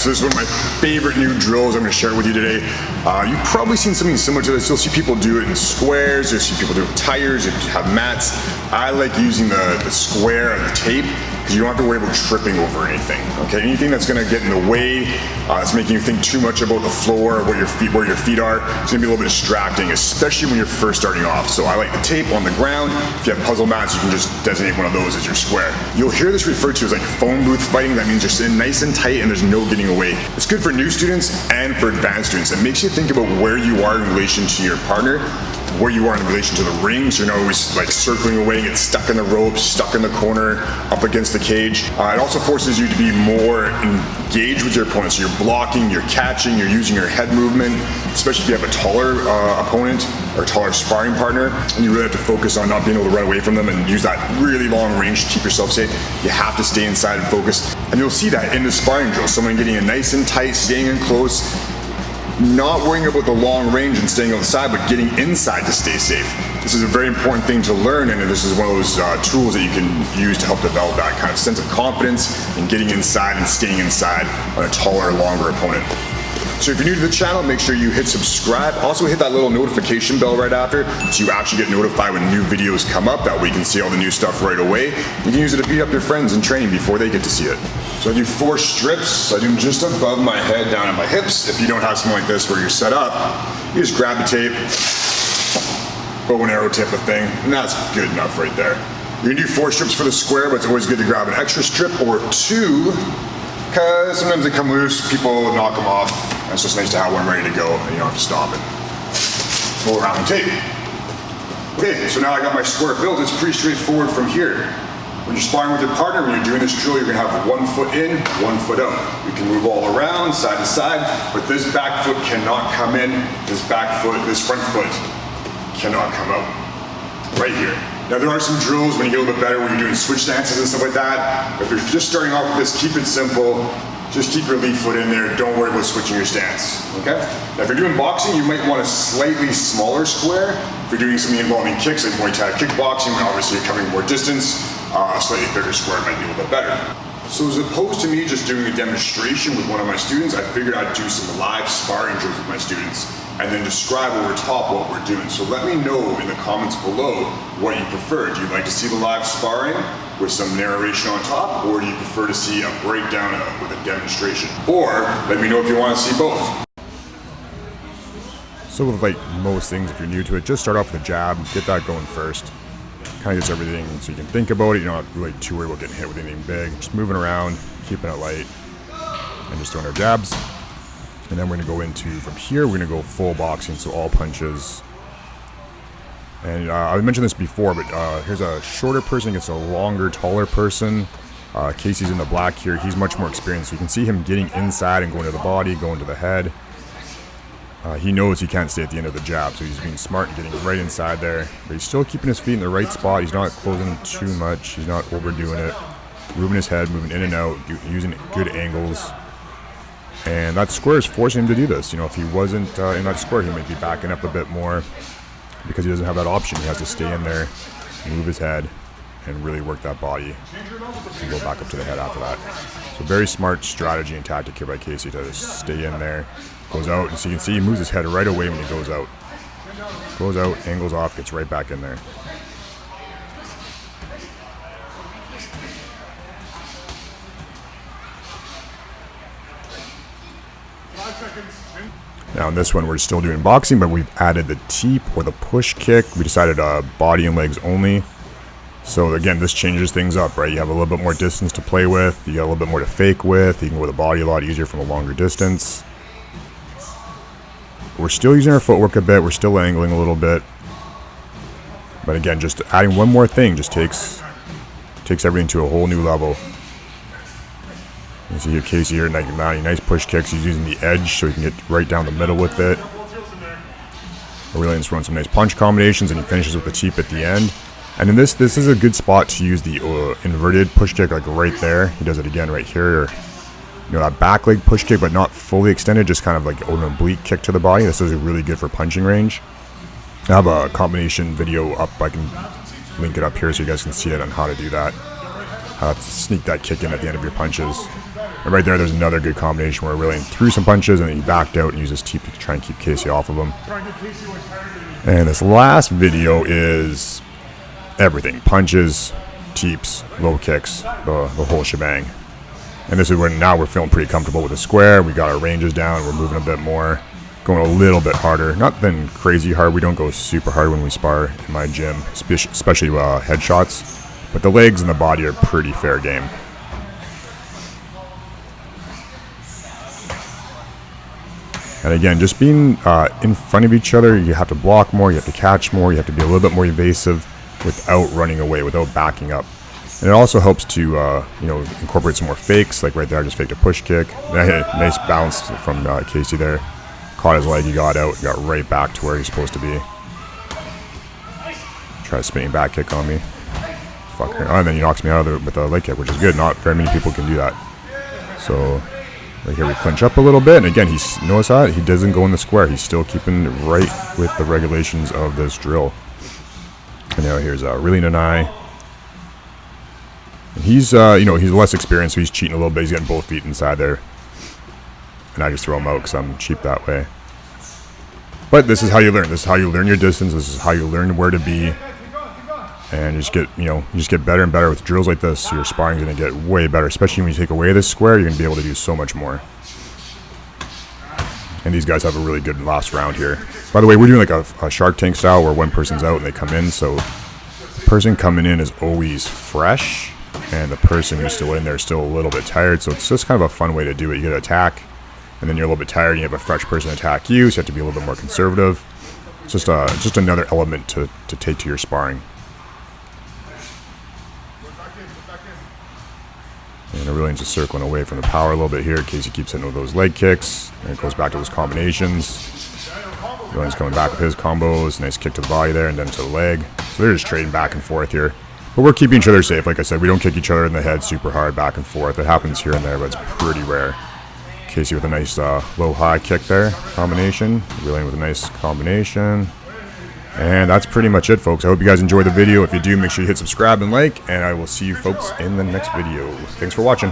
so this is one of my favorite new drills I'm going to share with you today. You've probably seen something similar to this. You'll see people do it in squares, you'll see people do it with tires, you have mats. I like using the square and the tape because you don't have to worry about tripping over anything. Okay, anything that's going to get in the way, that's making you think too much about the floor, where your feet are, it's going to be a little bit distracting, especially when you're first starting off. So I like the tape on the ground. If you have puzzle mats, you can just designate one of those as your square. You'll hear this referred to as like phone booth fighting. That means you're sitting nice and tight and there's no getting away. It's good for new students and for advanced students. It makes you think about where you are in relation to your partner, where you are in relation to the ring, so you're not always like circling away and get stuck in the ropes, stuck in the corner, up against the cage. It also forces you to be more engaged with your opponent. So you're blocking, you're catching, you're using your head movement, especially if you have a taller opponent or a taller sparring partner, and you really have to focus on not being able to run away from them and use that really long range to keep yourself safe. You have to stay inside and focus. And you'll see that in the sparring drill. Someone getting in nice and tight, staying in close, not worrying about the long range and staying outside, but getting inside to stay safe. This is a very important thing to learn, and this is one of those tools that you can use to help develop that kind of sense of confidence in getting inside and staying inside on a taller, longer opponent. So if you're new to the channel, make sure you hit subscribe. Also hit that little notification bell right after so you actually get notified when new videos come up. That way you can see all the new stuff right away. You can use it to beat up your friends in training before they get to see it. So I do 4 strips. I do them just above my head, down at my hips. If you don't have something like this where you're set up, you just grab the tape, bow and arrow type of thing, and that's good enough right there. You can do 4 strips for the square, but it's always good to grab an extra strip or 2, because sometimes they come loose, people knock them off. And it's just nice to have one ready to go, and you don't have to stop it. Go around the tape. Okay, so now I got my square built. It's pretty straightforward from here. When you're sparring with your partner, when you're doing this drill, you're gonna have 1 foot in, 1 foot out. You can move all around, side to side, but this back foot cannot come in. This front foot cannot come out. Right here. Now there are some drills when you get a little bit better, when you're doing switch stances and stuff like that. But if you're just starting off with this, keep it simple. Just keep your lead foot in there. Don't worry about switching your stance, okay? Now if you're doing boxing, you might want a slightly smaller square. If you're doing something involving kicks, like Muay Thai kickboxing, when obviously you're covering more distance, a slightly bigger square might be a little bit better. So as opposed to me just doing a demonstration with one of my students, I figured I'd do some live sparring drills with my students and then describe over top what we're doing. So let me know in the comments below what you prefer. Do you like to see the live sparring with some narration on top, or do you prefer to see a breakdown with a demonstration? Or let me know if you want to see both. So with like most things, if you're new to it, just start off with a jab, get that going first. Kind of gets everything so you can think about it. You're not really too worried about getting hit with anything big. Just moving around, keeping it light, and just throwing our jabs. And then we're gonna go into, from here, we're gonna go full boxing, so all punches. And I mentioned this before, but here's a shorter person against a longer, taller person. Casey's in the black here. He's much more experienced. So you can see him getting inside and going to the body, going to the head. He knows he can't stay at the end of the jab, so he's being smart and getting right inside there. But he's still keeping his feet in the right spot. He's not closing too much. He's not overdoing it. Moving his head, moving in and out, using good angles. And that square is forcing him to do this. You know, if he wasn't in that square, he might be backing up a bit more because he doesn't have that option. He has to stay in there, move his head, and really work that body and go back up to the head after that. So very smart strategy and tactic here by Casey to just stay in there. Goes out, and so you can see he moves his head right away when he goes out. Goes out, angles off, gets right back in there. Now in this one we're still doing boxing, but we've added the teep or the push kick. We decided body and legs only. So again, this changes things up, right? You have a little bit more distance to play with. You got a little bit more to fake with. You can go with the body a lot easier from a longer distance. We're still using our footwork a bit. We're still angling a little bit. But again, just adding one more thing just takes everything to a whole new level. You see here Casey here, nice push kicks. He's using the edge so he can get right down the middle with it. Aurelian's run some nice punch combinations, and he finishes with the teep at the end. And in this is a good spot to use the inverted push kick, like right there. He does it again right here. You know, that back leg push kick, but not fully extended, just kind of like an oblique kick to the body. This is really good for punching range. I have a combination video up. I can link it up here so you guys can see it on how to do that. How to sneak that kick in at the end of your punches. And right there's another good combination where Aurelian threw some punches and then he backed out and used his teep to try and keep Casey off of him. And this last video is everything. Punches, teeps, low kicks, the whole shebang. And this is when now we're feeling pretty comfortable with the square. We got our ranges down. We're moving a bit more, going a little bit harder. Not then crazy hard. We don't go super hard when we spar in my gym, especially headshots. But the legs and the body are pretty fair game. And again, just being in front of each other, you have to block more, you have to catch more, you have to be a little bit more evasive without running away, without backing up. And it also helps to, incorporate some more fakes. Like right there, I just faked a push kick. And I hit a nice bounce from Casey there. Caught his leg, he got out, got right back to where he's supposed to be. Try a spinning back kick on me. Fucker. Oh, and then he knocks me out of it with a leg kick, which is good. Not very many people can do that. So right here we clinch up a little bit. And again, notice that he doesn't go in the square. He's still keeping right with the regulations of this drill. And now here's Aurelian and I. And he's less experienced, so he's cheating a little bit. He's getting both feet inside there. And I just throw him out because I'm cheap that way. But this is how you learn. This is how you learn your distance. This is how you learn where to be. And you just get better and better with drills like this. Your sparring's going to get way better, especially when you take away this square. You're going to be able to do so much more. And these guys have a really good last round here. By the way, we're doing like a Shark Tank style where one person's out and they come in. So the person coming in is always fresh, and the person who's still in there is still a little bit tired. So it's just kind of a fun way to do it. You get to attack, and then you're a little bit tired, and you have a fresh person attack you, so you have to be a little bit more conservative. It's just another element to take to your sparring. And Aurelian's just circling away from the power a little bit here. Casey keeps hitting with those leg kicks. And it goes back to those combinations. Aurelian's coming back with his combos. Nice kick to the body there and then to the leg. So they're just trading back and forth here. But we're keeping each other safe. Like I said, we don't kick each other in the head super hard back and forth. It happens here and there, but it's pretty rare. Casey with a nice low-high kick there. Combination. Aurelian with a nice combination. And that's pretty much it, folks. I hope you guys enjoyed the video. If you do, make sure you hit subscribe and like, and I will see you folks in the next video. Thanks for watching.